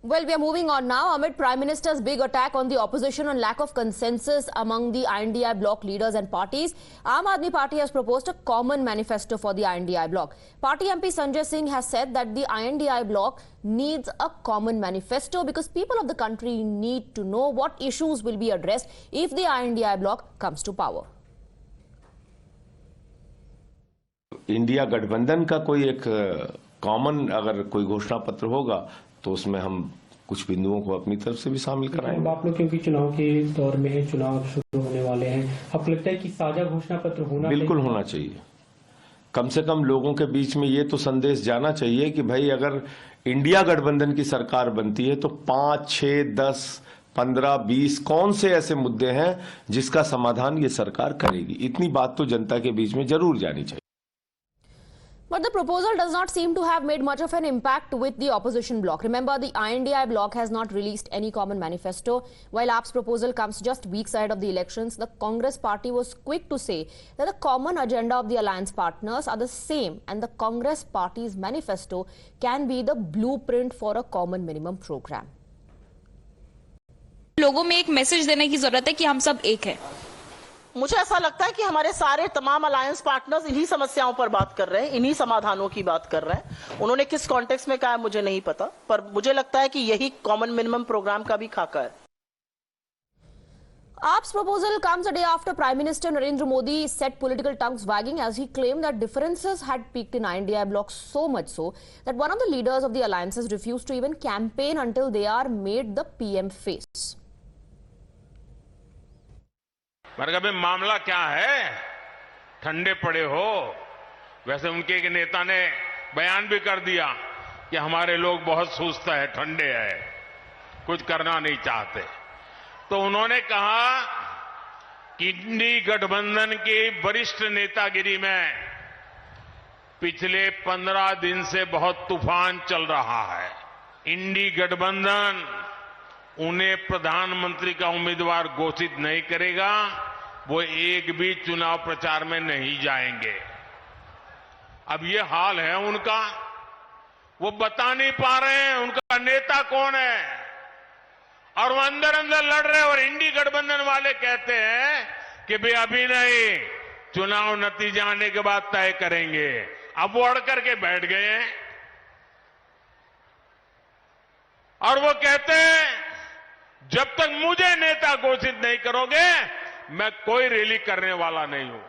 Well, we are moving on now. Amid Prime Minister's big attack on the opposition on lack of consensus among the INDI bloc leaders and parties, Aam Aadmi Party has proposed a common manifesto for the INDI bloc. Party MP Sanjay Singh has said that the INDI bloc needs a common manifesto because people of the country need to know what issues will be addressed if the INDI bloc comes to power. India गठबंधन का कोई एक common अगर कोई घोषणा पत्र होगा तो उसमें हम कुछ बिंदुओं को अपनी तरफ से भी शामिल कराएंगे। आप लोग क्योंकि चुनाव के दौर में है, चुनाव शुरू होने वाले हैं, आपको लगता है कि साझा घोषणा पत्र होना बिल्कुल होना चाहिए। कम से कम लोगों के बीच में ये तो संदेश जाना चाहिए कि भाई अगर इंडिया गठबंधन की सरकार बनती है तो 5, 6, 10, 15, 20 कौन से ऐसे मुद्दे हैं जिसका समाधान ये सरकार करेगी। इतनी बात तो जनता के बीच में जरूर जानी चाहिए। But the proposal does not seem to have made much of an impact with the opposition bloc. Remember, the INDI bloc has not released any common manifesto. While AAP's proposal comes just weeks ahead of the elections, the Congress party was quick to say that the common agenda of the alliance partners are the same and the Congress party's manifesto can be the blueprint for a common minimum program. लोगों में एक message देने की जरूरत है कि हम सब एक हैं। मुझे ऐसा लगता है कि हमारे सारे तमाम अलायंस पार्टनर्स इन्हीं समस्याओं पर बात कर रहे हैं, इन्हीं समाधानों की बात कर रहे हैं। उन्होंने किस कॉन्टेक्स्ट में कहा है मुझे नहीं पता, पर मुझे लगता है कि यही कॉमन मिनिमम प्रोग्राम का भी खाका है। AAP's proposal comes a day after Prime Minister Narendra Modi set political tongues wagging as he claimed that differences had peaked in INDI bloc so much so that one of the leaders of the alliances refused to even campaign until they are made the PM face. मैंने कहा मामला क्या है, ठंडे पड़े हो। वैसे उनके एक नेता ने बयान भी कर दिया कि हमारे लोग बहुत सुस्त है, ठंडे हैं, कुछ करना नहीं चाहते। तो उन्होंने कहा कि इंडी गठबंधन की वरिष्ठ नेतागिरी में पिछले 15 दिन से बहुत तूफान चल रहा है। इंडी गठबंधन उन्हें प्रधानमंत्री का उम्मीदवार घोषित नहीं करेगा, वो एक भी चुनाव प्रचार में नहीं जाएंगे। अब ये हाल है उनका, वो बता नहीं पा रहे हैं उनका नेता कौन है, और वो अंदर अंदर लड़ रहे हैं। और इंडी गठबंधन वाले कहते हैं कि भाई अभी नहीं, चुनाव नतीजे आने के बाद तय करेंगे। अब वो अड़ करके बैठ गए हैं और वो कहते हैं जब तक मुझे नेता घोषित नहीं करोगे मैं कोई रैली करने वाला नहीं हूं।